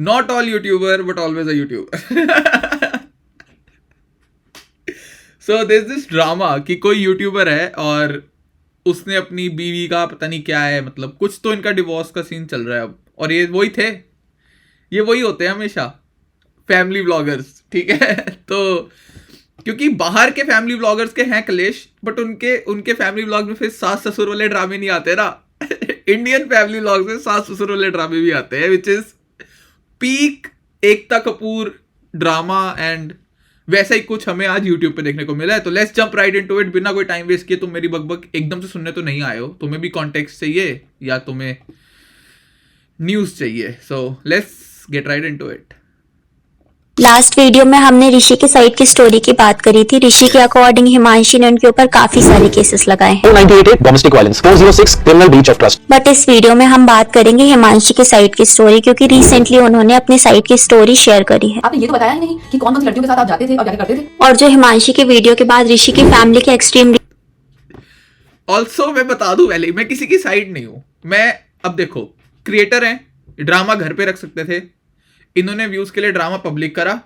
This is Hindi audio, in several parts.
Not all YouTuber but always a YouTuber. So this this drama कि कोई यूट्यूबर है और उसने अपनी बीवी का पता नहीं क्या है, मतलब कुछ तो इनका डिवोर्स का सीन चल रहा है अब, और ये वही थे, ये वही होते हैं हमेशा फैमिली व्लॉगर्स, ठीक है। तो क्योंकि बाहर के फैमिली व्लॉगर्स के हैं क्लेश, बट उनके उनके फैमिली व्लॉग में फिर सास ससुर वाले ड्रामे नहीं आते ना। इंडियन फैमिली व्लॉग में सास ससुर वाले ड्रामे भी आते हैं, which is peak Ekta Kapoor drama, and वैसा ही कुछ हमें आज यूट्यूब पे देखने को मिला है। तो let's jump right into it, बिना कोई टाइम वेस्ट किए। तुम मेरी बकबक एकदम से सुनने तो नहीं आए हो, तुम्हें भी कॉन्टेक्स्ट चाहिए या तुम्हें न्यूज चाहिए। So let's get right into it. Last video में हमने ऋषि के साइड की स्टोरी की बात करी थी। ऋषि के अकॉर्डिंग हिमांशी ने उनके ऊपर काफी सारे केसेस लगाए हैं। 298 domestic violence, 406 criminal breach of trust. But इस वीडियो में हम बात करेंगे हिमांशी के साइड की स्टोरी, क्योंकि रिसेंटली उन्होंने अपने साइड की स्टोरी शेयर करी है। आपने ये तो बताया ही नहीं कि कौन कौन सी लड़कियों के साथ आप जाते थे और क्या करते थे। और जो हिमांशी के वीडियो के बाद ऋषि की फैमिली के एक्सट्रीम ऑल्सो मैं बता दूं पहले, मैं किसी की साइड नहीं हूं। मैं अब देखो, क्रिएटर हैं, ड्रामा घर पे रख सकते थे, इन्होंने व्यूज के लिए ड्रामा पब्लिक करा,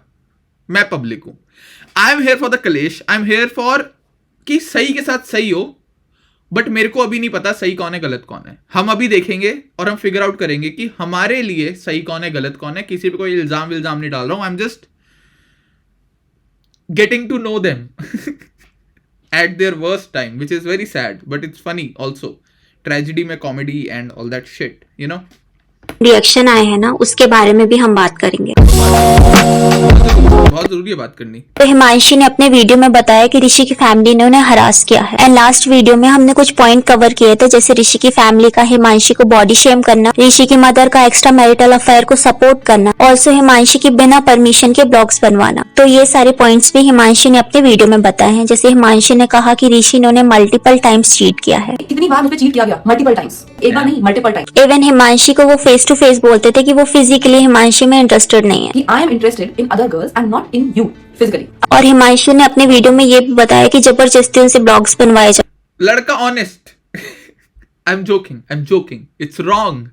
मैं पब्लिक हूं। I am here for the कलेश, आई एम हेयर फॉर कि सही के साथ सही हो, बट मेरे को अभी नहीं पता सही कौन है गलत कौन है। हम अभी देखेंगे और हम फिगर आउट करेंगे कि हमारे लिए सही कौन है गलत कौन है। किसी पे कोई इल्जाम नहीं डाल रहा हूं, I am just getting to know them at their worst time, which is very sad, but it's funny also. Tragedy में comedy and all that shit, you know. Reaction आए हैं ना, उसके बारे में भी हम बात करेंगे। बहुत जरूरी है बात करनी। तो हिमांशी ने अपने वीडियो में बताया कि ऋषि की फैमिली ने उन्हें हरास किया है। एंड लास्ट वीडियो में हमने कुछ पॉइंट कवर किए थे, जैसे ऋषि की फैमिली का हिमांशी को बॉडी शेम करना, ऋषि की मदर का एक्स्ट्रा मैरिटल अफेयर को सपोर्ट करना, ऑल्सो हिमांशी की बिना परमिशन के ब्लॉग्स बनवाना। तो ये सारे पॉइंट्स भी हिमांशी ने अपने वीडियो में बताए हैं। जैसे हिमांशी ने कहा कि ऋषि ने उन्हें मल्टीपल टाइम्स चीट किया है। कितनी बार मुझे चीट किया गया, मल्टीपल टाइम्स, एक बार नहीं मल्टीपल टाइम्स। इवन हिमांशी को वो फेस टू फेस बोलते थे कि वो फिजिकली हिमांशी में इंटरेस्टेड नहीं है, कि I am interested in other girls and not in you physically. और हिमांशी ने अपने वीडियो में ये भी बताया कि जबरदस्ती उनसे ब्लॉग्स बनवाए जाए। लड़का honest, I am joking, it's wrong,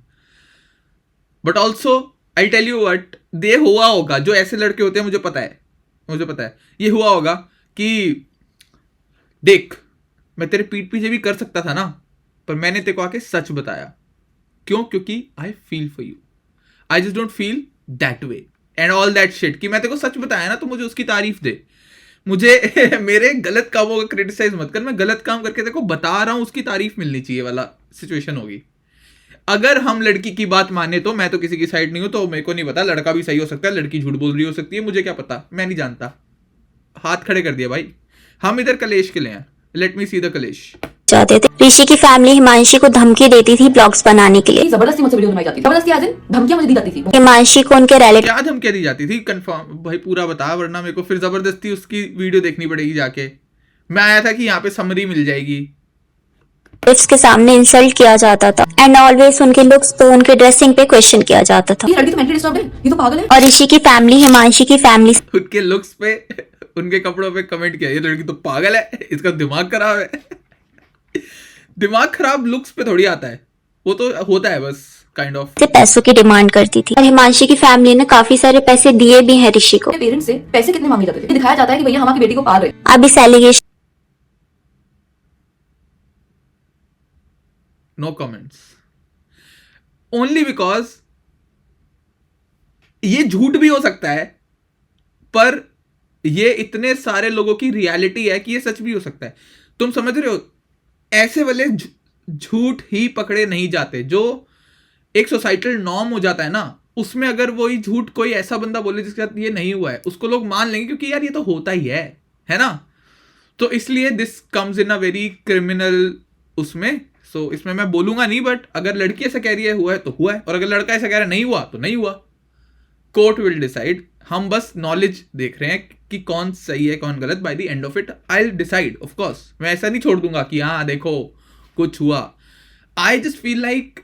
but also I tell you what, दे हुआ होगा जो ऐसे लड़के होते हैं, मुझे पता है ये हुआ होगा कि देख मैं तेरे पीठ पीछे भी कर सकता था ना, पर मैंने तेरे को आके सच बताया। क्यों? क्योंकि I feel for you, I just don't feel that way and all that shit. कि मैं तेरे को सच बताया ना, तो मुझे उसकी तारीफ दे, मुझे मेरे गलत कामों का क्रिटिसाइज मत कर। मैं गलत काम करके तेरे को बता रहा हूं, उसकी तारीफ मिलनी चाहिए वाला सिचुएशन होगी। अगर हम लड़की की बात माने तो मैं तो किसी की साइड नहीं हूं, तो मेरे को नहीं पता, लड़का भी सही हो सकता है, लड़की झूठ बोल रही हो सकती है, मुझे क्या पता, मैं नहीं जानता। हाथ खड़े कर दिया भाई, हम इधर कलेश के लिए हैं, लेट मी सी द कलेश। जाते थे। ऋषि की फैमिली हिमांशी को धमकी देती थी ब्लॉग्स बनाने के लिए। जबरदस्ती मुझसे वीडियो बनवाई जाती, जबरदस्ती आज धमकियां मुझे दी जाती थी। हिमांशी को उनके रिलेटिव क्या धमकियां दी जाती थी? कंफर्म भाई पूरा बता, वरना मेरे को फिर जबरदस्ती उसकी वीडियो देखनी पड़ेगी जाके। मैं आया था कि यहाँ पे समरी मिल जाएगी। के सामने इंसल्ट किया जाता था एंड ऑलवेज उनके लुक्स पे, उनके ड्रेसिंग पे क्वेश्चन किया जाता था। ये लड़की तो मेंटली डिस्टर्ब है, ये तो पागल है। और ऋषि की फैमिली हिमांशी की फैमिली उनके लुक्स पे, उनके कपड़ों पे कमेंट किया, ये लड़की तो पागल है, इसका दिमाग खराब है। दिमाग खराब लुक्स पे थोड़ी आता है, वो तो होता है बस काइंड ऑफ। से पैसों की डिमांड करती थी और हिमांशी की फैमिली ने काफी सारे पैसे दिए भी हैं ऋषि को। पेरेंट्स से पैसे कितने मांगे जाते थे, दिखाया जाता है कि भैया हमारी बेटी को पाल रहे। अब इस allegation no comments, only because ये झूठ भी हो सकता है, पर ये इतने सारे लोगों की रियलिटी है कि ये सच भी हो सकता है। तुम समझ रहे हो? ऐसे वाले झूठ ही पकड़े नहीं जाते, जो एक सोसाइटल नॉर्म हो जाता है ना, उसमें अगर वही झूठ कोई ऐसा बंदा बोले जिसके साथ ये नहीं हुआ है, उसको लोग मान लेंगे, क्योंकि यार ये तो होता ही है ना। तो इसलिए this comes in a very criminal उसमें। सो इसमें मैं बोलूंगा नहीं, बट अगर लड़की ऐसा कह रही है हुआ है तो हुआ है, और अगर लड़का ऐसा कह रहा है नहीं हुआ तो नहीं हुआ। Court will decide. हम बस नॉलेज देख रहे हैं कि कौन सही है कौन गलत। By the end of it I will decide, of course. मैं ऐसा नहीं छोड़ दूंगा कि हाँ देखो कुछ हुआ। I just feel like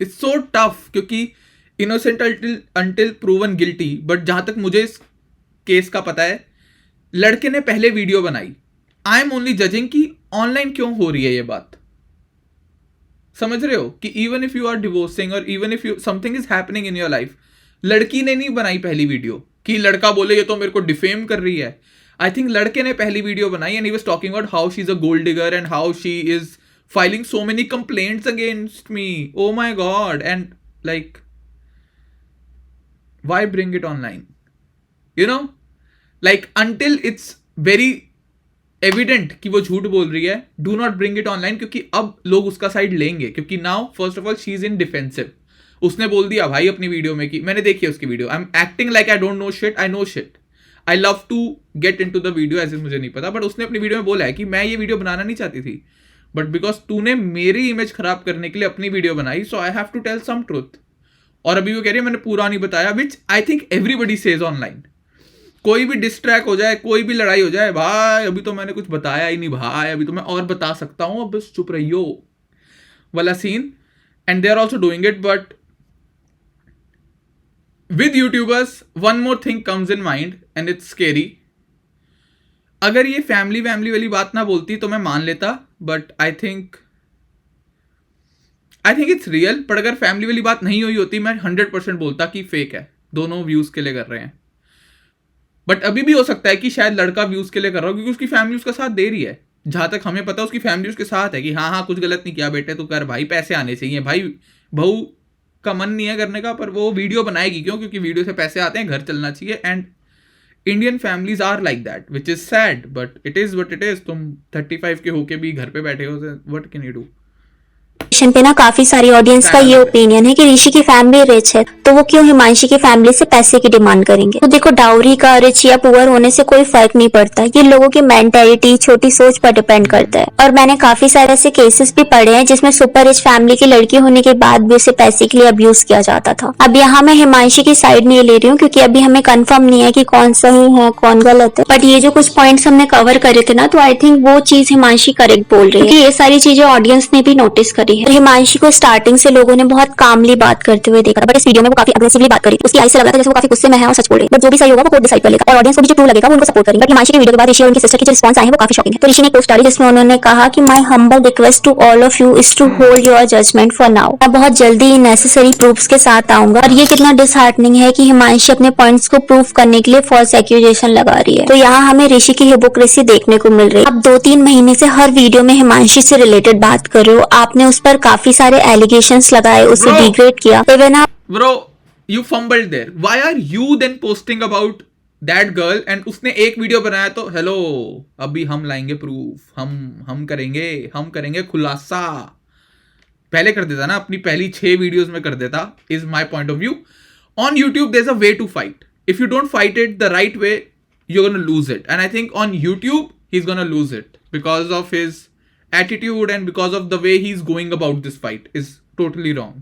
it's so tough, क्योंकि innocent until proven guilty. But जहां तक मुझे इस केस का पता है, लड़के ने पहले वीडियो बनाई। आई एम ओनली जजिंग कि ऑनलाइन क्यों हो रही है ये बात। समझ रहे हो कि even if you are divorcing और even if you something is happening in your life, लड़की ने नहीं बनाई पहली वीडियो कि लड़का बोले ये तो मेरे को डिफेम कर रही है. आई थिंक लड़के ने पहली वीडियो बनाई and he was talking about how she is a gold digger and how she is filing so many complaints against me. Oh my god. And like, why bring it online? You know, like until it's very evident कि वो झूठ बोल रही है, do not bring it online, क्योंकि अब लोग उसका साइड लेंगे. क्योंकि now first of all she is in defensive. उसने बोल दिया भाई अपनी वीडियो में कि मैंने देखी है उसकी video, I am acting like I don't know shit, I know shit, I love to get into the video as मुझे नहीं पता. बट उसने अपनी वीडियो में बोला है कि मैं ये वीडियो बनाना नहीं चाहती थी, बट बिकॉज तूने मेरी इमेज खराब करने के लिए अपनी वीडियो बनाई, so I have to tell some truth. और अभी वो कह रही है मैंने पूरा नहीं बताया, which I think everybody says online. कोई भी डिस्ट्रैक्ट हो जाए, कोई भी लड़ाई हो जाए, भाई अभी तो मैंने कुछ बताया ही नहीं भाई, अभी तो मैं और बता सकता हूं, अब बस चुप रहियो वाला scene. And they are also doing it. But with youtubers one more thing comes in mind and it's scary. अगर ये फैमिली वाली बात ना बोलती तो मैं मान लेता, but I think it's real. पर अगर फैमिली वाली बात नहीं हुई होती मैं 100% बोलता कि फेक है, दोनों व्यूज के लिए कर रहे हैं. बट अभी भी हो सकता है कि शायद लड़का व्यूज के लिए कर रहा हो क्योंकि उसकी फैमिली उसका साथ दे रही है. जहां तक हमें पता है उसकी फैमिली उसके साथ है कि हाँ कुछ गलत नहीं किया बेटे, तो कर भाई, पैसे आने चाहिए भाई. बहू का मन नहीं है करने का, पर वो वीडियो बनाएगी क्यों? क्योंकि वीडियो से पैसे आते हैं, घर चलना चाहिए. And Indian families are like that, which is sad, but it is what it is. तुम 35 के होके भी घर पे बैठे हो, व्हाट कैन यू डू? पे ना काफी सारी ऑडियंस का ये ओपिनियन है कि ऋषि की फैमिली रिच है तो वो क्यों हिमांशी की फैमिली से पैसे की डिमांड करेंगे. तो देखो, डाउरी का रिच या पुअर होने से कोई फर्क नहीं पड़ता, ये लोगों की मेंटेलिटी, छोटी सोच पर डिपेंड करता है. और मैंने काफी सारे ऐसे केसेस भी पढ़े हैं जिसमें सुपर रिच फैमिली की लड़की होने के बाद भी उसे पैसे के लिए अब्यूज किया जाता था. अब यहाँ मैं हिमांशी की साइड नहीं ले रही हूँ क्योंकि अभी हमें कंफर्म नहीं है कि कौन सही है कौन गलत है. बट ये जो कुछ पॉइंट्स हमने कवर करे थे ना, तो आई थिंक वो चीज हिमांशी करेक्ट बोल रही है क्योंकि ये सारी चीजें ऑडियंस ने भी नोटिस करी है. हिमांशी को स्टार्टिंग से लोगों ने बहुत कामली बात करते हुए देखा, बट इस वीडियो में वो काफी अग्रेसिवली बात करी. उसकी आई से लगा था जैसे वो काफी गुस्से में है और सच बोल रही है. बट जो भी सही होगा वो कोर्ट डिसाइड कर लेगा और ऑडियंस को भी जो ट्रू लगेगा वो उनको सपोर्ट करेंगे. बट हिमांशी की वीडियो के बाद ऋषि और उनकी सिस्टर की जो रिस्पॉन्स आए हैं वो काफी शॉकिंग है. तो ऋषि ने एक पोस्ट डाली जिसमें उन्होंने कहा कि my humble request to all of you is to hold your judgement for now. मैं बहुत जल्दी नेसेसरी प्रूफ्स के साथ आऊंगा. और ये कितना डिसहार्टनिंग है कि हिमांशी अपने पॉइंट्स को प्रूव करने के लिए फॉल्स एक्यूजेशन लगा रही है. तो यहाँ हमें ऋषि की हिपोक्रेसी देखने को मिल रही है. अब 2-3 महीने से हर वीडियो में हिमांशी से रिलेटेड बात कर रहे हो, आपने उस पर काफी सारे एलिगेशंस लगाए, उसे डिग्रेड किया. इवन आप Bro, you fumbled there. Why are you then posting about that girl? And उसने एक वीडियो बनाया तो हेलो, अभी हम लाएंगे प्रूफ, हम करेंगे खुलासा. पहले कर देता ना, अपनी पहली 6 वीडियोस में कर देता. Is my point of view. On YouTube there is a way to fight. If you don't fight it the right way, you're gonna lose it. And I think on YouTube he's gonna lose it because of his attitude and because of the way he's going about this fight is totally wrong.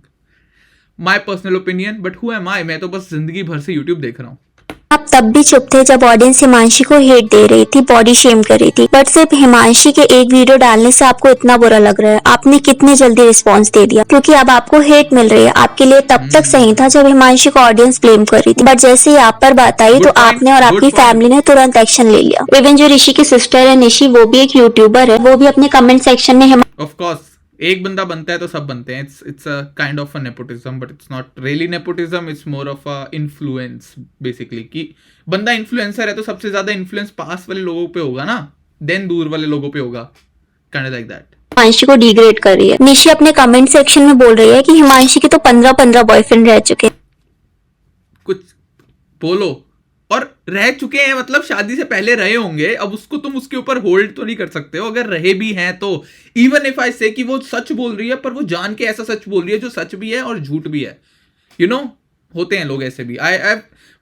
My personal opinion, but who am I? मैं तो बस जिंदगी भर से YouTube देख रहा हूँ. आप तब भी चुप थे जब ऑडियंस हिमांशी को हेट दे रही थी, बॉडी शेम कर रही थी. बट सिर्फ हिमांशी के एक वीडियो डालने से आपको इतना बुरा लग रहा है. आपने कितने जल्दी रिस्पांस दे दिया क्योंकि अब आपको हेट मिल रही है. आपके लिए तब तक सही था जब हिमांशी को ऑडियंस ब्लेम कर रही थी, बट जैसे ही आप पर बात आई तो आपने और आपकी फैमिली ने तुरंत एक्शन ले लिया. इवन जो ऋषि की सिस्टर है निशी, वो भी एक यूट्यूबर है, वो भी अपने कमेंट सेक्शन में Of course, एक बंदा बनता है तो सब बनते हैं. It's a kind of a nepotism, but it's not really nepotism. It's more of a influence basically. कि बंदा इन्फ्लुएंसर है तो सबसे ज्यादा इन्फ्लुएंस पास वाले लोगों पे होगा ना, देन दूर वाले लोगों पे होगा. Kind of like that. Himanshi को डिग्रेड कर रही है. निशी अपने कमेंट सेक्शन में बोल रही है कि हिमांशी के तो 15 बॉयफ्रेंड रह चुके हैं. कुछ बोलो. और रह चुके हैं मतलब शादी से पहले रहे होंगे. अब उसको तुम उसके ऊपर होल्ड तो नहीं कर सकते हो. अगर रहे भी हैं तो इवन इफ आई से कि वो सच बोल रही है, पर वो जान के ऐसा सच बोल रही है जो सच भी है और झूठ भी है. यू नो, होते हैं लोग ऐसे भी.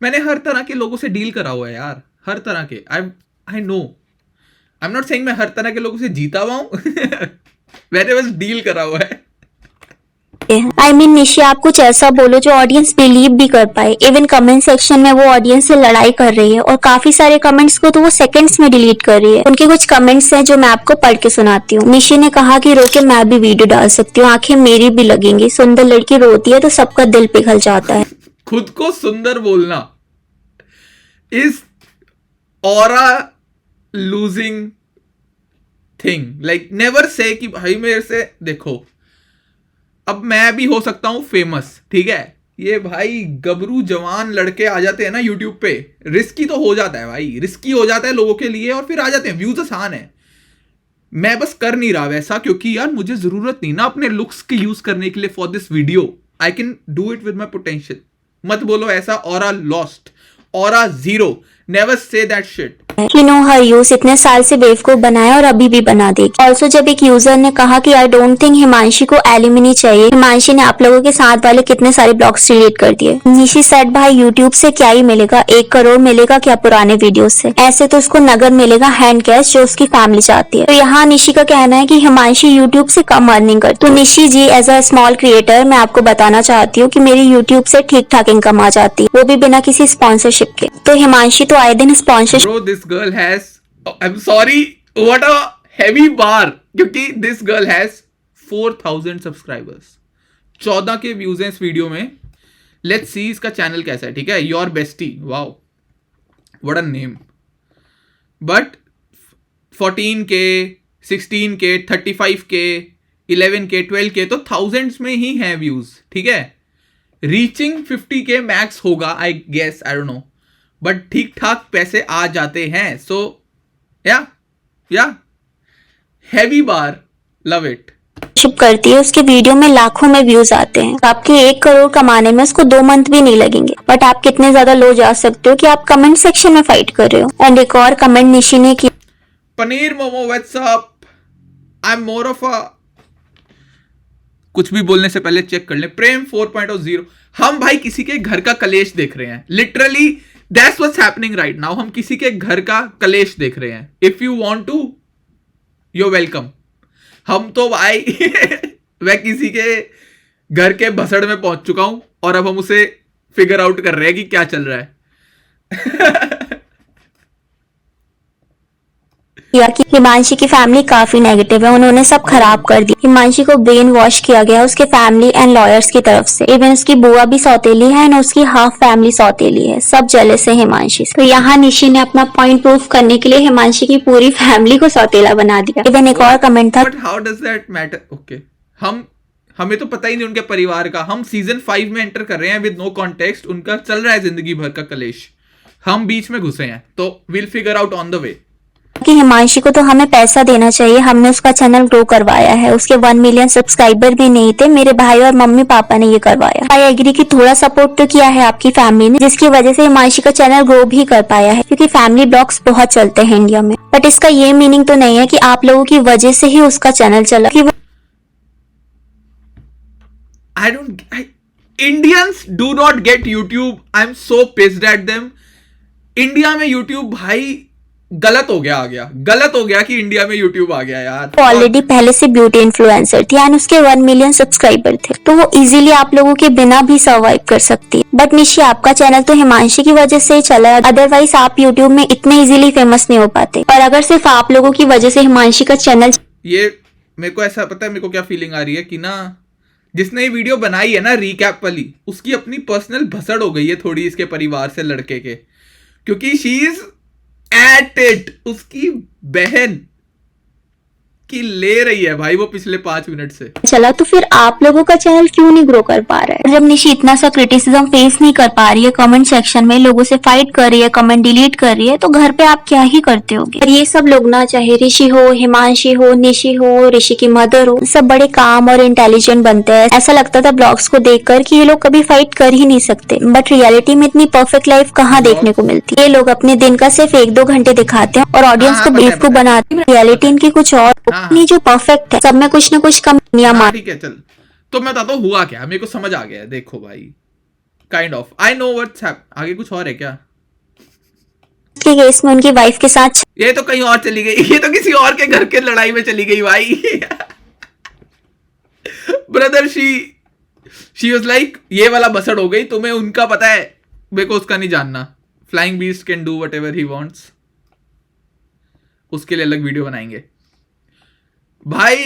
मैंने हर तरह के लोगों से डील करा हुआ है यार, हर तरह के. I know, I am not saying मैं हर तरह के लोगों से जीता हुआ हूं. मैंने बस डील करा हुआ है. I mean, निशी, आप कुछ ऐसा बोलो जो ऑडियंस बिलीव भी कर पाए. इवन कमेंट सेक्शन में वो ऑडियंस से लड़ाई कर रही है और काफी सारे कमेंट्स को तो वो सेकंड्स में डिलीट कर रही है. उनके कुछ कमेंट्स हैं जो मैं आपको पढ़ के सुनाती हूँ. निशी ने कहा कि रोके मैं भी वीडियो डाल सकती हूँ, आंखें मेरी भी लगेंगी. सुंदर लड़की रोती है तो सबका दिल पिघल जाता है. खुद को सुंदर बोलना is aura losing thing. Like never say कि भाई मेरे से देखो, अब मैं भी हो सकता हूं फेमस, ठीक है। ये भाई गबरू जवान लड़के आ जाते हैं ना यूट्यूब पे, रिस्की तो हो जाता है भाई, रिस्की हो जाता है लोगों के लिए, और फिर आ जाते हैं, व्यूज आसान है। मैं बस कर नहीं रहा वैसा, क्योंकि यार मुझे जरूरत नहीं ना अपने लुक्स के यूज करने के लिए for this video. I can do it with my potential. मत बोलो ऐसा aura lost, aura zero, never say that shit. He know her use इतने साल से बेवकूफ बनाया और अभी भी बना देगी। ऑल्सो जब एक यूजर ने कहा कि आई डोंट थिंक हिमांशी को एलिमिनी चाहिए, हिमांशी ने आप लोगों के साथ वाले कितने सारे ब्लॉग्स डिलीट कर दिए। निशी सेड भाई यूट्यूब से क्या ही मिलेगा, 1 करोड़ मिलेगा क्या पुराने वीडियो से, ऐसे तो उसको नगद मिलेगा हैंड कैश जो उसकी फैमिली चाहती है। तो यहाँ निशी का कहना है कि हिमांशी यूट्यूब से कम अर्निंग करती। तो निशी जी एज अ स्मॉल क्रिएटर मैं आपको बताना चाहती हूँ कि मेरी यूट्यूब से ठीक ठाक इनकम आ जाती है, वो भी बिना किसी स्पॉन्सरशिप के। तो हिमांशी तो आए दिन sponsorship. Bro, this girl has, I'm sorry, what a heavy bar, क्योंकि this girl has 4000 सब्सक्राइबर्स, 14 के व्यूज हैं इस वीडियो में। लेट्स सी इसका चैनल कैसा है, ठीक है। Your bestie, wow what a name. But 14K, 16K, 35K, 11K, 12K, तो थाउजेंड्स में ही हैं व्यूज, ठीक है। रीचिंग 50K मैक्स होगा I guess, I don't know, but ठीक ठाक पैसे आ जाते हैं। सो या हैवी बार, लव इट। करती है, उसके वीडियो में लाखों में व्यूज आते हैं। तो आपके 1 करोड़ कमाने में उसको 2 मंथ भी नहीं लगेंगे। बट आप कितने ज्यादा लो जा सकते हो कि आप कमेंट सेक्शन में फाइट कर रहे हो। एंड एक और कमेंट निशी ने किया, paneer momo what's up, I am more of a, कुछ भी बोलने से पहले चेक कर ले। प्रेम 4.0, हम भाई किसी के घर का कलेश देख रहे हैं, literally that's what's happening right now. हम किसी के घर का कलेश देख रहे हैं। If you want to, you welcome. हम तो भाई मैं किसी के घर के भसड़ में पहुंच चुका हूं, और अब हम उसे फिगर आउट कर रहे हैं कि क्या चल रहा है। कि हिमांशी की फैमिली काफी नेगेटिव है, उन्होंने सब खराब कर दिया। हिमांशी को ब्रेन वॉश किया गया उसके फैमिली एंड लॉयर्स की तरफ से। इवन उसकी बुआ भी सौतेली है एंड उसकी हाफ फैमिली सौतेली है, सब जेलस है हिमांशी से। तो यहाँ निशी ने अपना पॉइंट प्रूफ करने के लिए हिमांशी की पूरी फैमिली को सौतेला बना दिया। इवन एक और कमेंट था, but how does that matter? Okay, हमें तो पता ही नहीं उनके परिवार का। हम सीजन 5 में एंटर कर रहे हैं विद नो कॉन्टेक्स्ट। उनका चल रहा है जिंदगी भर का कलेश, हम बीच में घुसे हैं, तो will figure out on the way. कि हिमांशी को तो हमें पैसा देना चाहिए, हमने उसका चैनल ग्रो करवाया है। उसके 1 मिलियन सब्सक्राइबर भी नहीं थे, मेरे भाई और मम्मी पापा ने ये करवाया। आई एग्री कि थोड़ा सपोर्ट तो किया है आपकी फैमिली ने, जिसकी वजह से हिमांशी का चैनल ग्रो भी कर पाया है, क्योंकि फैमिली ब्लॉग्स बहुत चलते हैं इंडिया में। बट इसका ये मीनिंग तो नहीं है कि आप लोगों की वजह से ही उसका चैनल चला। Indians do not get YouTube. I'm so pissed at them. India में YouTube भाई गलत हो गया कि इंडिया में YouTube आ गया यार। ऑलरेडी पहले से ब्यूटी इन्फ्लुएंसर थी एंड उसके 1 मिलियन सब्सक्राइबर थे, तो वो इजीली आप लोगों के बिना भी सर्वाइव कर सकती है। बट निशी, आपका चैनल तो हिमांशी की वजह से ही चला है, अदरवाइज आप यूट्यूब में इतने इजीली फेमस नहीं हो पाते। और अगर सिर्फ आप लोगों की वजह से हिमांशी का चैनल, ये मेरे को ऐसा पता है मेरे को क्या फीलिंग आ रही है कि ना, जिसने ये वीडियो बनाई है ना रीकैप वाली, उसकी अपनी पर्सनल भसड़ हो गई है थोड़ी इसके परिवार से, लड़के के, क्योंकि शी इज एट इट। उसकी बहन की ले रही है भाई वो पिछले 5 मिनट से। चला तो फिर आप लोगों का चैनल क्यों नहीं ग्रो कर पा रहा है? जब निशी इतना सा क्रिटिसिज्म फेस नहीं कर पा रही है कमेंट सेक्शन में, लोगों से फाइट कर रही है, कमेंट डिलीट कर रही है, तो घर पे आप क्या ही करते होगे? और ये सब लोग ना, चाहे ऋषि हो, हिमांशी हो, निशी हो, ऋषि की मदर हो, सब बड़े काम और इंटेलिजेंट बनते हैं। ऐसा लगता था ब्लॉग्स को देखकर कि ये लोग कभी फाइट कर ही नहीं सकते, बट रियलिटी में इतनी परफेक्ट लाइफ कहाँ देखने को मिलती है। ये लोग अपने दिन का सिर्फ 1-2 घंटे दिखाते हैं और ऑडियंस को बेवकूफ बनाते हैं। रियलिटी इनकी कुछ और नहीं, जो परफेक्ट है, सब में कुछ न कुछ कमियां मार। ठीक है, चल तो मैं बताता हूँ हुआ क्या, मेरे को समझ आ गया है। देखो भाई, kind of I know what's happening. आगे कुछ और है क्या? के केस में उनकी वाइफ के साथ, ये तो कहीं और चली गई, ये तो किसी और के घर के लड़ाई में चली गई भाई। ब्रदर शी वाज लाइक, ये वाला बसड़ हो गई, तुम्हें उनका पता है, मेरे को उसका नहीं जानना। Flying beast can do whatever he wants, उसके लिए अलग वीडियो बनाएंगे भाई।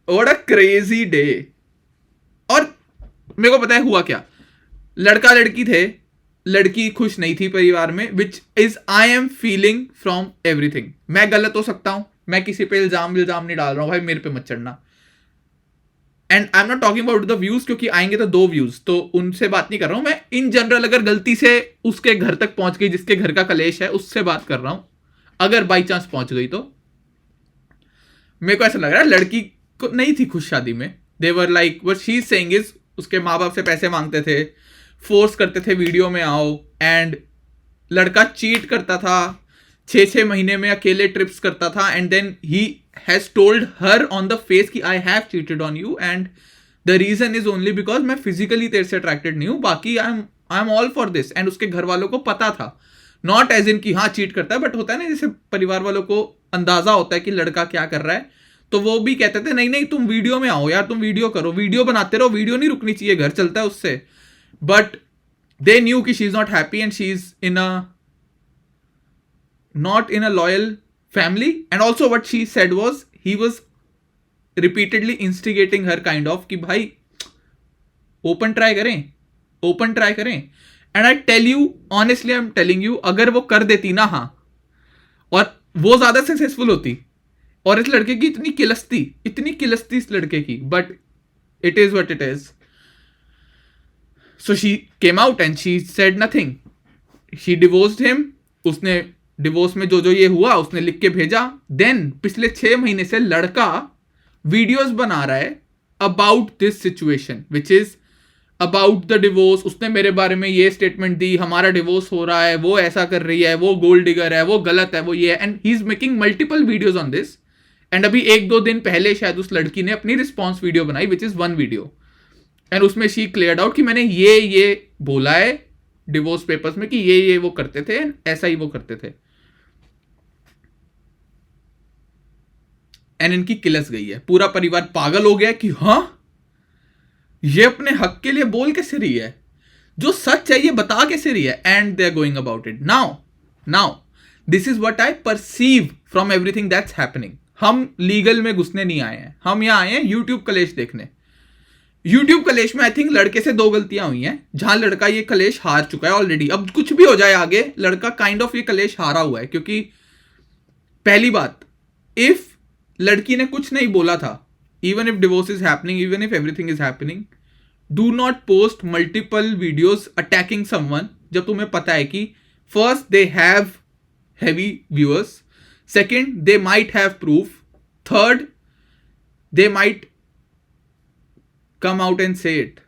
What a crazy day. और मेरे को पता है हुआ क्या, लड़का लड़की थे, लड़की खुश नहीं थी परिवार में, which is I am feeling from everything. मैं गलत हो सकता हूं, मैं किसी पे इल्जाम नहीं डाल रहा हूँ भाई, मेरे पे मत चढ़ना। And I am not talking about the views, क्योंकि आएंगे तो 2 व्यूज, तो उनसे बात नहीं कर रहा हूं मैं। इन जनरल अगर गलती से उसके घर तक पहुंच गई, जिसके घर का कलेश है, उससे बात कर रहा हूं। अगर बाई चांस पहुंच गई तो मेरे को ऐसा लग रहा है लड़की को नहीं थी खुश शादी में। They're like what she is saying is, उसके माँ बाप से पैसे मांगते थे, फोर्स करते थे वीडियो में आओ, एंड लड़का चीट करता था, 6 महीने में अकेले ट्रिप्स करता था, and then he has told her on the face कि I have cheated on you and the reason is only because मैं फिजिकली तेरे से अट्रैक्टेड नहीं हूं, बाकी I am all for this. And उसके घर वालों को पता था, नॉट एज इन कि हाँ चीट करता है, बट होता है ना जैसे परिवार वालों को अंदाजा होता है कि लड़का क्या कर रहा है, तो वो भी कहते थे नहीं नहीं तुम वीडियो में आओ यार, तुम वीडियो करो, वीडियो बनाते रहो, वीडियो नहीं रुकनी चाहिए, घर चलता है उससे। बट दे न्यू कि she is not happy and she is in a not in a loyal family, and also what she said was he was repeatedly instigating her kind of कि भाई open try करें। and I tell you honestly, I'm telling you, अगर वो कर देती ना हाँ, और वो ज्यादा सक्सेसफुल होती, और इस लड़के की इतनी किलस्ती इस लड़के की, but it is what it is. So she came out and she said nothing. She divorced him. उसने डिवोर्स में जो ये हुआ उसने लिख के भेजा। देन पिछले 6 महीने से लड़का वीडियोस बना रहा है about this situation which is about the divorce. उसने मेरे बारे में ये स्टेटमेंट दी, हमारा डिवोर्स हो रहा है, वो ऐसा कर रही है, वो गोल्ड डिगर है, वो गलत है, वो ये है, and he is making multiple videos on this. And अभी 1-2 दिन पहले शायद उस लड़की ने अपनी रिस्पॉन्स वीडियो बनाई विच इज 1 वीडियो, एंड उसमें शी क्लियर्ड आउट कि मैंने ये बोला है डिवोर्स पेपर्स में कि ये वो करते थे, ऐसा ही वो करते थे। एंड इनकी किलस गई है, पूरा परिवार पागल हो गया कि हाँ ये अपने हक के लिए बोल कैसे रही है, जो सच है ये बता कैसे रही है, and they are going about it now this is what I perceive from everything that's happening. हम लीगल में घुसने नहीं आए हैं, हम यहां आए हैं यूट्यूब कलेश देखने। यूट्यूब कलेश में आई थिंक लड़के से 2 गलतियां हुई हैं, जहां लड़का ये कलेश हार चुका है ऑलरेडी। अब कुछ भी हो जाए आगे, लड़का काइंड ऑफ ये कलेश हारा हुआ है, क्योंकि पहली बात, इफ लड़की ने कुछ नहीं बोला था, even if divorce is happening, even if everything is happening, do not post multiple videos attacking someone जब तुम्हें पता है कि first they have heavy viewers, second they might have proof, third they might come out and से इट।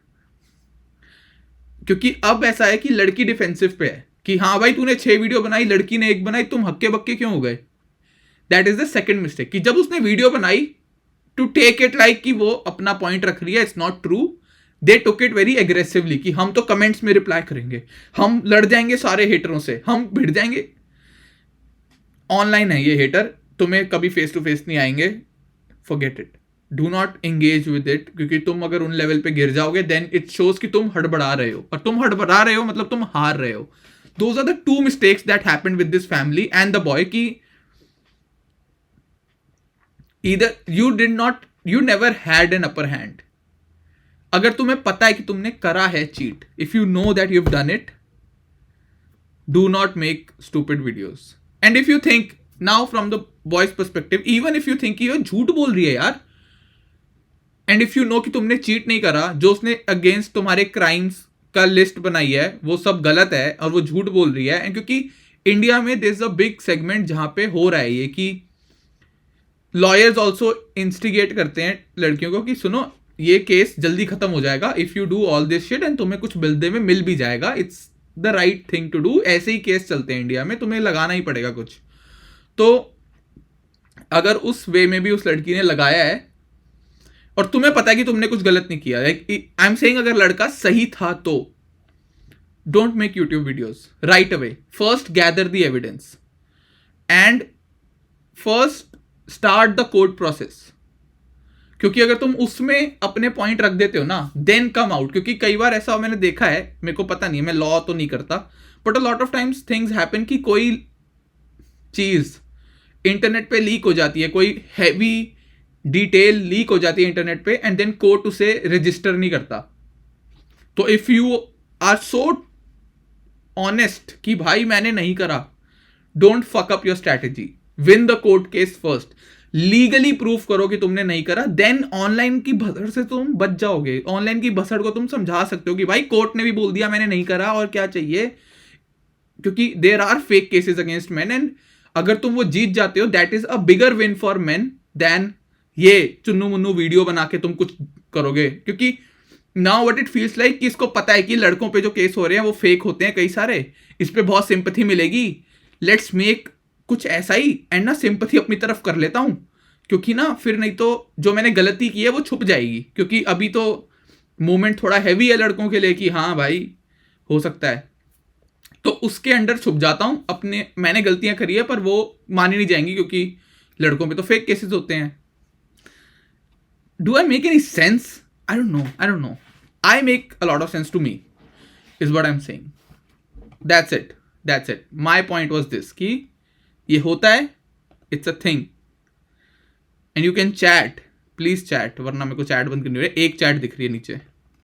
क्योंकि अब ऐसा है कि लड़की डिफेंसिव पे है कि हाँ भाई तूने 6 वीडियो बनाई, लड़की ने 1 बनाई, तुम हक्के बक्के क्यों हो गए। That is the second mistake, कि जब उसने वीडियो बनाई टू टेक इट लाइक कि वो अपना पॉइंट रख रही है, it's not true, they took it very aggressively कि हम तो कमेंट्स में रिप्लाई करेंगे, हम लड़ जाएंगे सारे हेटरों से, हम भिड़ जाएंगे। ऑनलाइन है ये हेटर, तुम्हें कभी फेस टू फेस नहीं आएंगे, forget it, do not engage with it, क्योंकि तुम अगर उन लेवल पे गिर जाओगे देन इट शोज कि तुम हड़बड़ा रहे हो, और तुम हड़बड़ा रहे हो मतलब तुम हार रहे हो। Those are the 2 mistakes that happened with this family and the boy, की either you never had an upper hand। अगर तुम्हें पता है कि तुमने करा है cheat, if you know that you've done it, do not make stupid videos। and if you think now from the boy's perspective, even if you think कि ये झूठ बोल रही है यार, and if you know कि तुमने चीट नहीं करा, जो उसने अगेंस्ट तुम्हारे क्राइम्स का लिस्ट बनाई है वो सब गलत है और वो झूठ बोल रही है। एंड क्योंकि इंडिया में there is a big segment जहां पे हो रहा है ये कि लॉयर्स ऑल्सो इंस्टिगेट करते हैं लड़कियों को कि सुनो ये केस जल्दी खत्म हो जाएगा if you do all this shit, and तुम्हें कुछ बदले में मिल भी जाएगा, it's the right thing to do. ऐसे ही केस चलते हैं इंडिया में, तुम्हें लगाना ही पड़ेगा कुछ। तो अगर उस वे में भी उस लड़की ने लगाया है और तुम्हें पता है कि तुमने कुछ गलत नहीं किया, आई एम सेइंग अगर लड़का सही था तो don't make YouTube videos right away, first gather the evidence and first start the court process. क्योंकि अगर तुम उसमें अपने पॉइंट रख देते हो ना, देन कम आउट। क्योंकि कई बार ऐसा मैंने देखा है, मेरे को पता नहीं है, मैं लॉ तो नहीं करता, but a lot of times things happen कि कोई चीज इंटरनेट पे लीक हो जाती है, कोई हैवी डिटेल लीक हो जाती है इंटरनेट पे, एंड देन कोर्ट उसे रजिस्टर नहीं करता। तो if you are so honest कि भाई मैंने नहीं करा, don't fuck up your strategy. Win the court case first, legally proof करो कि तुमने नहीं करा, देन ऑनलाइन की भसड़ से तुम बच जाओगे। ऑनलाइन की भसड़ को तुम समझा सकते हो कि भाई कोर्ट ने भी बोल दिया मैंने नहीं करा और क्या चाहिए, क्योंकि there are fake cases against men, and अगर तुम वो जीत जाते हो that is a bigger win for men than ये चुन्नू मुन्नू वीडियो बना के तुम कुछ करोगे। क्योंकि now what it feels like कि इसको पता है कि लड़कों पे जो केस हो रहे हैं वो फेक होते हैं कई सारे, इस पे बहुत सिंपैथी मिलेगी, लेट्स मेक कुछ ऐसा ही एंड ना सिंपैथी अपनी तरफ कर लेता हूं, क्योंकि ना फिर नहीं तो जो मैंने गलती की है वो छुप जाएगी। क्योंकि अभी तो मोमेंट थोड़ा हैवी है लड़कों के लिए कि हाँ भाई हो सकता है, तो उसके अंडर छुप जाता हूं अपने, मैंने गलतियां करी है पर वो मानी नहीं जाएंगी क्योंकि लड़कों पे तो फेक केसेस होते हैं। Do I make any sense? I don't know I make a lot of sense to me is what I am saying. That's it my point was this कि ये होता है, it's a thing and you can chat, please chat, वरना मेरे को चैट बंद करनी हो रही है। एक चैट दिख रही है नीचे।